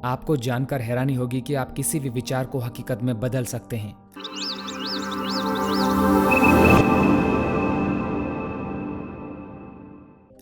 आपको जानकर हैरानी होगी कि आप किसी भी विचार को हकीकत में बदल सकते हैं।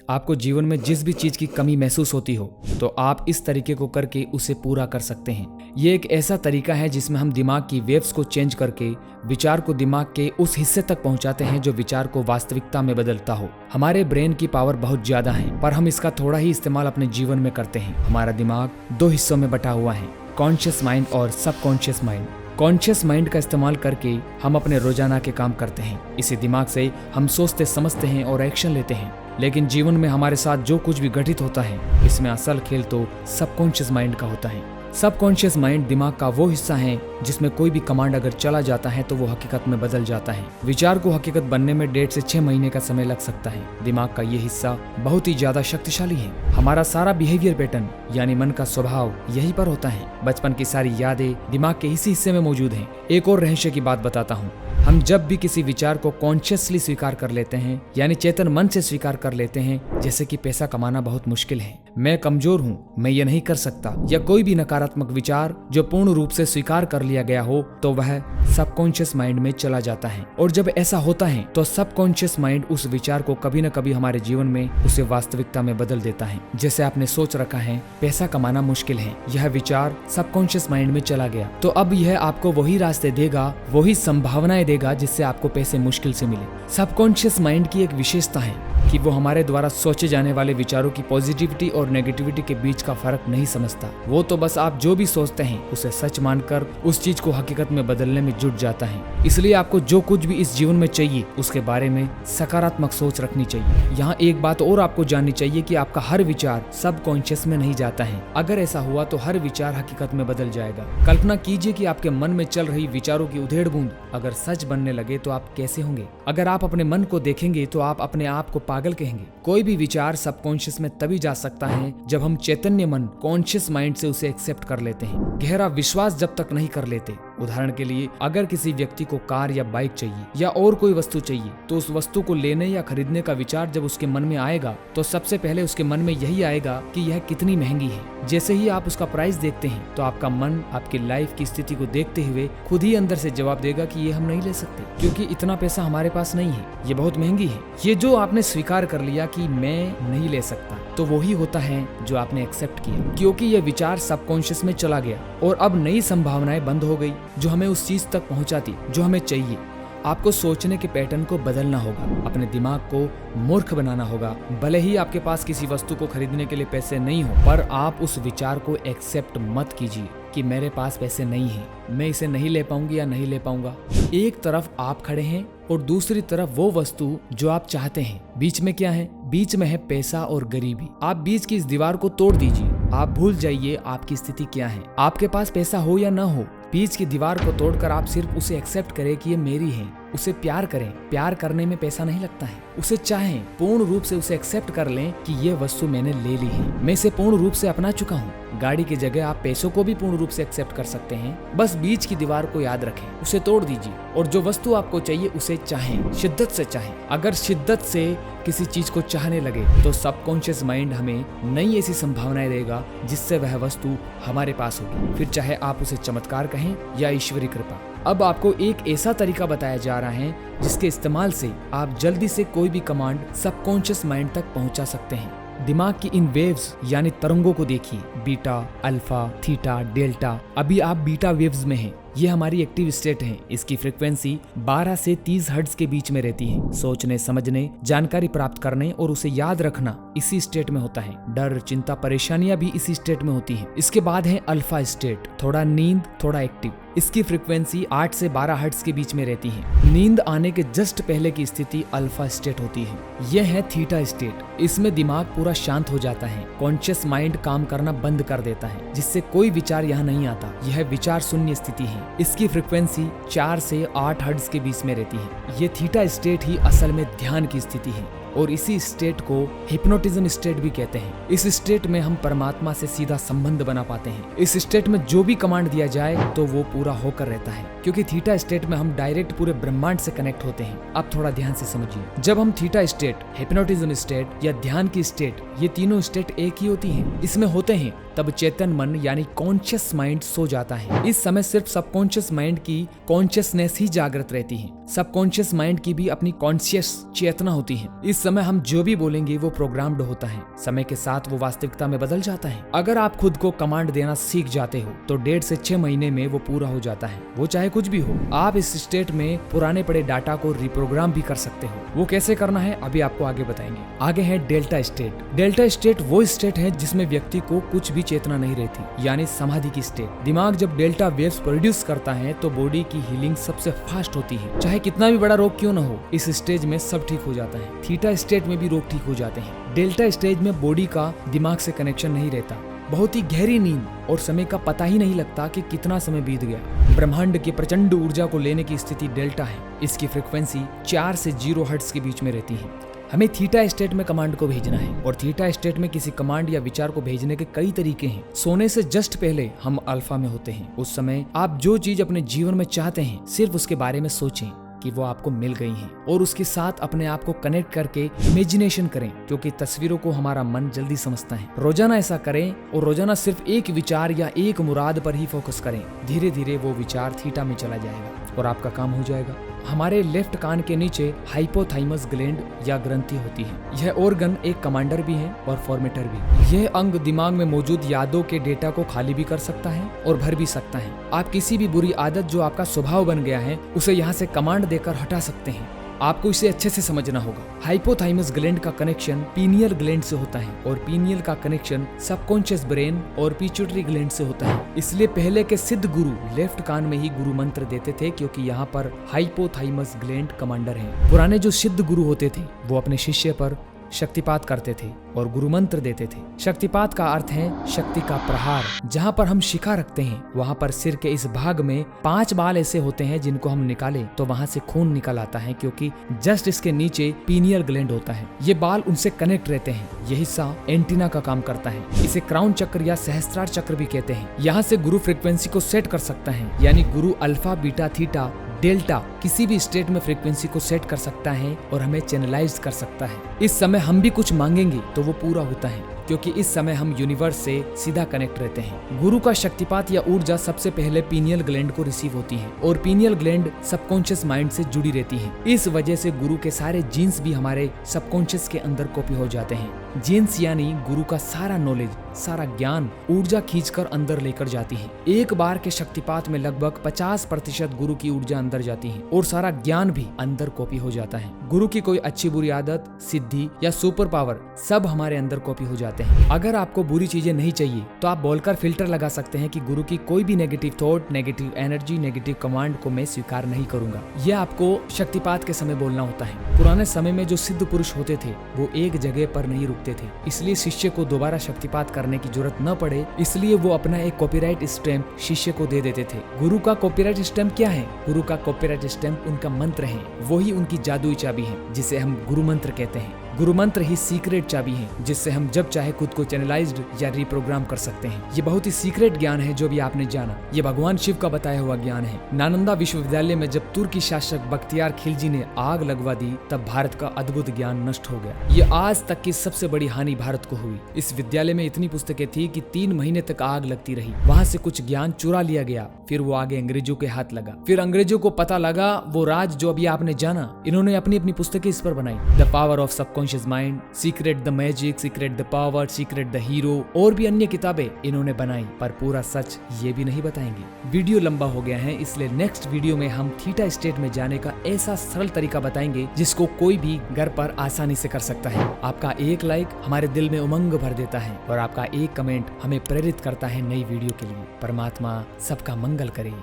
आपको जीवन में जिस भी चीज की कमी महसूस होती हो तो आप इस तरीके को करके उसे पूरा कर सकते हैं। ये एक ऐसा तरीका है जिसमें हम दिमाग की वेव्स को चेंज करके विचार को दिमाग के उस हिस्से तक पहुंचाते हैं जो विचार को वास्तविकता में बदलता हो। हमारे ब्रेन की पावर बहुत ज्यादा है, पर हम इसका थोड़ा ही इस्तेमाल अपने जीवन में करते हैं। हमारा दिमाग 2 हिस्सों में बटा हुआ है, कॉन्शियस माइंड और सबकॉन्शियस माइंड। कॉन्शियस माइंड का इस्तेमाल करके हम अपने रोजाना के काम करते हैं। इसी दिमाग से हम सोचते समझते हैं और एक्शन लेते हैं। लेकिन जीवन में हमारे साथ जो कुछ भी घटित होता है, इसमें असल खेल तो सबकॉन्शियस माइंड का होता है। सबकॉन्शियस माइंड दिमाग का वो हिस्सा है जिसमें कोई भी कमांड अगर चला जाता है तो वो हकीकत में बदल जाता है। विचार को हकीकत बनने में 1.5 से 6 महीने का समय लग सकता है। दिमाग का ये हिस्सा बहुत ही ज्यादा शक्तिशाली है। हमारा सारा बिहेवियर पैटर्न यानी मन का स्वभाव यहीं पर होता है। बचपन की सारी यादें दिमाग के इसी हिस्से में मौजूद हैं। एक और रहस्य की बात बताता हूँ। हम जब भी किसी विचार को कॉन्शियसली स्वीकार कर लेते हैं, यानी चेतन मन से स्वीकार कर लेते हैं, जैसे कि पैसा कमाना बहुत मुश्किल है, मैं कमजोर हूँ, मैं ये नहीं कर सकता, या कोई भी नकारात्मक विचार जो पूर्ण रूप से स्वीकार कर लिया गया हो, तो वह सबकॉन्शियस माइंड में चला जाता है। और जब ऐसा होता है तो सबकॉन्शियस माइंड उस विचार को कभी न कभी हमारे जीवन में उसे वास्तविकता में बदल देता है। जैसे आपने सोच रखा है पैसा कमाना मुश्किल है, यह विचार सबकॉन्शियस माइंड में चला गया, तो अब यह आपको वही रास्ते देगा, वही संभावनाएं देगा जिससे आपको पैसे मुश्किल से मिले। सबकॉन्शियस माइंड की एक विशेषता है कि वो हमारे द्वारा सोचे जाने वाले विचारों की पॉजिटिविटी और नेगेटिविटी के बीच का फर्क नहीं समझता। वो तो बस आप जो भी सोचते हैं उसे सच मानकर उस चीज को हकीकत में बदलने में जुट जाता है। इसलिए आपको जो कुछ भी इस जीवन में चाहिए उसके बारे में सकारात्मक सोच रखनी चाहिए। यहाँ एक बात और आपको जाननी चाहिए कि आपका हर विचार सबकॉन्शियस में नहीं जाता है। अगर ऐसा हुआ तो हर विचार हकीकत में बदल जाएगा। कल्पना कीजिए कि आपके मन में चल रही विचारों की उधेड़ बूंद अगर सच बनने लगे तो आप कैसे होंगे। अगर आप अपने मन को देखेंगे तो आप अपने आप को पागल कहेंगे। कोई भी विचार सबकॉन्शियस में तभी जा सकता है जब हम चैतन्य मन कॉन्शियस माइंड से उसे एक्सेप्ट कर लेते हैं, गहरा विश्वास जब तक नहीं कर लेते। उदाहरण के लिए, अगर किसी व्यक्ति को कार या बाइक चाहिए या और कोई वस्तु चाहिए, तो उस वस्तु को लेने या खरीदने का विचार जब उसके मन में आएगा तो सबसे पहले उसके मन में यही आएगा कि यह कितनी महंगी है। जैसे ही आप उसका प्राइस देखते हैं तो आपका मन आपकी लाइफ की स्थिति को देखते हुए खुद ही अंदर से जवाब देगा कि ये हम नहीं ले सकते, क्योंकि इतना पैसा हमारे पास नहीं है, ये बहुत महंगी है। ये जो आपने स्वीकार कर लिया कि मैं नहीं ले सकता, तो वही होता है जो आपने एक्सेप्ट किया, क्योंकि यह विचार सबकॉन्शियस में चला गया और अब नई संभावनाएं बंद हो गई जो हमें उस चीज तक पहुंचाती जो हमें चाहिए। आपको सोचने के पैटर्न को बदलना होगा, अपने दिमाग को मूर्ख बनाना होगा। भले ही आपके पास किसी वस्तु को खरीदने के लिए पैसे नहीं हो, पर आप उस विचार को एक्सेप्ट मत कीजिए कि मेरे पास पैसे नहीं है, मैं इसे नहीं ले पाऊंगी या नहीं ले पाऊंगा। एक तरफ आप खड़े हैं और दूसरी तरफ वो वस्तु जो आप चाहते हैं। बीच में क्या है? बीच में है पैसा और गरीबी। आप बीच की इस दीवार को तोड़ दीजिए। आप भूल जाइए आपकी स्थिति क्या है। आपके पास पैसा हो या ना हो, बीच की दीवार को तोड़कर आप सिर्फ उसे एक्सेप्ट करें कि ये मेरी है। उसे प्यार करें। प्यार करने में पैसा नहीं लगता है। उसे चाहें, पूर्ण रूप से उसे एक्सेप्ट कर लें कि ये वस्तु मैंने ले ली है, मैं इसे पूर्ण रूप से अपना चुका हूँ। गाड़ी की जगह आप पैसों को भी पूर्ण रूप से एक्सेप्ट कर सकते हैं। बस बीच की दीवार को याद रखें, उसे तोड़ दीजिए और जो वस्तु आपको चाहिए उसे चाहें, शिद्दत से चाहें। अगर शिद्दत से किसी चीज को चाहने लगे तो सबकॉन्शियस माइंड हमें नई ऐसी संभावनाएं देगा जिससे वह वस्तु हमारे पास होगी, फिर चाहे आप उसे चमत्कार कहें या ईश्वरी कृपा। अब आपको एक ऐसा तरीका बताया जा रहा है जिसके इस्तेमाल से आप जल्दी से कोई भी कमांड सबकॉन्शियस माइंड तक पहुंचा सकते हैं। दिमाग की इन वेव्स यानी तरंगों को देखिए, बीटा, अल्फा, थीटा, डेल्टा। अभी आप बीटा वेव्स में हैं। ये हमारी एक्टिव स्टेट है। इसकी फ्रीक्वेंसी 12 से 30 हर्ट्ज के बीच में रहती है। सोचने, समझने, जानकारी प्राप्त करने और उसे याद रखना इसी स्टेट में होता है। डर, चिंता, परेशानियां भी इसी स्टेट में होती हैं। इसके बाद है अल्फा स्टेट, थोड़ा नींद, थोड़ा एक्टिव। इसकी फ्रीक्वेंसी 8 से 12 हर्ट्ज के बीच में रहती है। नींद आने के जस्ट पहले की स्थिति अल्फा स्टेट होती है। यह है थीटा स्टेट। इसमें दिमाग पूरा शांत हो जाता है, कॉन्शियस माइंड काम करना बंद कर देता है, जिससे कोई विचार यहाँ नहीं आता। यह विचार शून्य स्थिति है। इसकी फ्रीक्वेंसी 4 से 8 हर्ट्ज के बीच में रहती है। ये थीटा स्टेट ही असल में ध्यान की स्थिति है। और इसी स्टेट को हिप्नोटिज्म स्टेट भी कहते हैं। इस स्टेट में हम परमात्मा से सीधा संबंध बना पाते हैं। इस स्टेट में जो भी कमांड दिया जाए तो वो पूरा होकर रहता है, क्योंकि थीटा स्टेट में हम डायरेक्ट पूरे ब्रह्मांड से कनेक्ट होते हैं। अब थोड़ा ध्यान से समझिए, जब हम थीटा स्टेट, हिप्नोटिज्म स्टेट या ध्यान की स्टेट, ये तीनों स्टेट एक ही होती हैं, इसमें होते हैं, तब चेतन मन यानी कॉन्शियस माइंड सो जाता है। इस समय सिर्फ सबकॉन्शियस माइंड की कॉन्शियसनेस ही जागृत रहती है। सबकॉन्शियस माइंड की भी अपनी कॉन्शियस चेतना होती है। इस समय हम जो भी बोलेंगे वो प्रोग्राम्ड होता है। समय के साथ वो वास्तविकता में बदल जाता है। अगर आप खुद को कमांड देना सीख जाते हो तो 1.5 से 6 महीने में वो पूरा हो जाता है, वो चाहे कुछ भी हो। आप इस स्टेट में पुराने पड़े डाटा को रिप्रोग्राम भी कर सकते हो। वो कैसे करना है अभी आपको आगे बताएंगे। आगे है डेल्टा स्टेट। डेल्टा स्टेट वो स्टेट है जिसमें व्यक्ति को कुछ भी चेतना नहीं रहती, यानी समाधि की स्टेट। दिमाग जब डेल्टा वेव्स प्रोड्यूस करता है तो बॉडी की हीलिंग सबसे फास्ट होती है। चाहे कितना भी बड़ा रोग क्यों न हो, इस स्टेज में सब ठीक हो जाता है। थीटा स्टेट में भी रोग ठीक हो जाते हैं। डेल्टा स्टेज में बॉडी का दिमाग से कनेक्शन नहीं रहता, बहुत ही गहरी नींद और समय का पता ही नहीं लगता कि कितना समय बीत गया। ब्रह्मांड की प्रचंड ऊर्जा को लेने की स्थिति डेल्टा है। इसकी फ्रीक्वेंसी 4 से 0 हर्ट्ज के बीच में रहती है। हमें थीटा स्टेट में कमांड को भेजना है, और थीटा स्टेट में किसी कमांड या विचार को भेजने के कई तरीके हैं। सोने से जस्ट पहले हम अल्फा में होते हैं। उस समय आप जो चीज अपने जीवन में चाहते हैं सिर्फ उसके बारे में सोचें कि वो आपको मिल गई हैं, और उसके साथ अपने आप को कनेक्ट करके इमेजिनेशन करें, क्योंकि तस्वीरों को हमारा मन जल्दी समझता है। रोजाना ऐसा करें और रोजाना सिर्फ एक विचार या एक मुराद पर ही फोकस करें। धीरे धीरे वो विचार थीटा में चला जाएगा और आपका काम हो जाएगा। हमारे लेफ्ट कान के नीचे हाइपोथाइमस ग्लैंड या ग्रंथि होती है। यह ऑर्गन एक कमांडर भी है और फॉर्मेटर भी। यह अंग दिमाग में मौजूद यादों के डेटा को खाली भी कर सकता है और भर भी सकता है। आप किसी भी बुरी आदत जो आपका स्वभाव बन गया है उसे यहाँ से कमांड देकर हटा सकते हैं। आपको इसे अच्छे से समझना होगा। हाइपोथाइमस ग्लैंड का कनेक्शन पीनियल ग्लैंड से होता है और पीनियल का कनेक्शन सबकॉन्शियस ब्रेन और पिट्यूटरी ग्लैंड से होता है। इसलिए पहले के सिद्ध गुरु लेफ्ट कान में ही गुरु मंत्र देते थे, क्योंकि यहाँ पर हाइपोथाइमस ग्लैंड कमांडर है। पुराने जो सिद्ध गुरु होते थे वो अपने शिष्य पर शक्तिपात करते थे और गुरु मंत्र देते थे। शक्तिपात का अर्थ है शक्ति का प्रहार। जहाँ पर हम शिखा रखते हैं वहाँ पर सिर के इस भाग में 5 बाल ऐसे होते हैं जिनको हम निकालें तो वहाँ से खून निकल आता है, क्योंकि जस्ट इसके नीचे पीनियल ग्लैंड होता है। ये बाल उनसे कनेक्ट रहते हैं। ये हिस्सा एंटीना का काम करता है। इसे क्राउन चक्र या सहस्त्रार चक्र भी कहते हैं। यहाँ से गुरु फ्रिक्वेंसी को सेट कर सकता है, यानी गुरु अल्फा, बीटा, थीटा, डेल्टा किसी भी स्टेट में फ्रीक्वेंसी को सेट कर सकता है और हमें चैनलाइज कर सकता है। इस समय हम भी कुछ मांगेंगे तो वो पूरा होता है, क्योंकि इस समय हम यूनिवर्स से सीधा कनेक्ट रहते हैं। गुरु का शक्तिपात या ऊर्जा सबसे पहले पीनियल ग्लैंड को रिसीव होती है और पीनियल ग्लैंड सबकॉन्शियस माइंड से जुड़ी रहती है। इस वजह से गुरु के सारे जीन्स भी हमारे सबकॉन्शियस के अंदर कॉपी हो जाते हैं। जीन्स यानी गुरु का सारा नॉलेज, सारा ज्ञान ऊर्जा खींचकर अंदर लेकर जाती है। एक बार के शक्तिपात में लगभग 50% गुरु की ऊर्जा अंदर जाती है और सारा ज्ञान भी अंदर कॉपी हो जाता है। गुरु की कोई अच्छी बुरी आदत, सिद्धि या सुपर पावर सब हमारे अंदर कॉपी हो जाते हैं। अगर आपको बुरी चीजें नहीं चाहिए तो आप बोलकर फिल्टर लगा सकते हैं कि गुरु की कोई भी negative thought, negative energy, negative command को मैं स्वीकार नहीं करूंगा। यह आपको शक्तिपात के समय बोलना होता है। पुराने समय में जो सिद्ध पुरुष होते थे वो एक जगह पर नहीं रुकते थे, इसलिए शिष्य को दोबारा शक्तिपात करने की जरूरत न पड़े, इसलिए वो अपना एक कॉपीराइट स्टैम्प शिष्य को दे देते थे। गुरु का कॉपीराइट स्टैम्प क्या है? गुरु का कॉपीराइट स्टैम्प उनका मंत्र है। वही उनकी जादुई चाबी है जिसे हम गुरु मंत्र कहते हैं। गुरु मंत्र ही सीक्रेट चाबी है जिससे हम जब चाहे खुद को चैनलाइज्ड या रिप्रोग्राम कर सकते हैं। ये बहुत ही सीक्रेट ज्ञान है जो भी आपने जाना। ये भगवान शिव का बताया हुआ ज्ञान है। नालंदा विश्वविद्यालय में जब तुर्की शासक बख्तियार खिलजी ने आग लगवा दी तब भारत का अद्भुत ज्ञान नष्ट हो गया। ये आज तक की सबसे बड़ी हानि भारत को हुई। इस विद्यालय में इतनी पुस्तकें थी कि 3 महीने तक आग लगती रही। वहाँ से कुछ ज्ञान चुरा लिया गया, फिर वो आगे अंग्रेजों के हाथ लगा। फिर अंग्रेजों को पता लगा वो राज जो अभी आपने जाना, इन्होंने अपनी अपनी पुस्तकें इस पर बनाई। The power of subconscious mind, secret the magic, secret the power, secret the hero और भी अन्य किताबें इन्होंने बनाई, पर पूरा सच ये भी नहीं बताएंगे। वीडियो लंबा हो गया है, इसलिए नेक्स्ट वीडियो में हम थीटा स्टेट में जाने का ऐसा सरल तरीका बताएंगे जिसको कोई भी घर पर आसानी से कर सकता है। आपका एक लाइक हमारे दिल में उमंग भर देता है और आपका एक कमेंट हमें प्रेरित करता है नई वीडियो के लिए। परमात्मा सबका मंगल करे।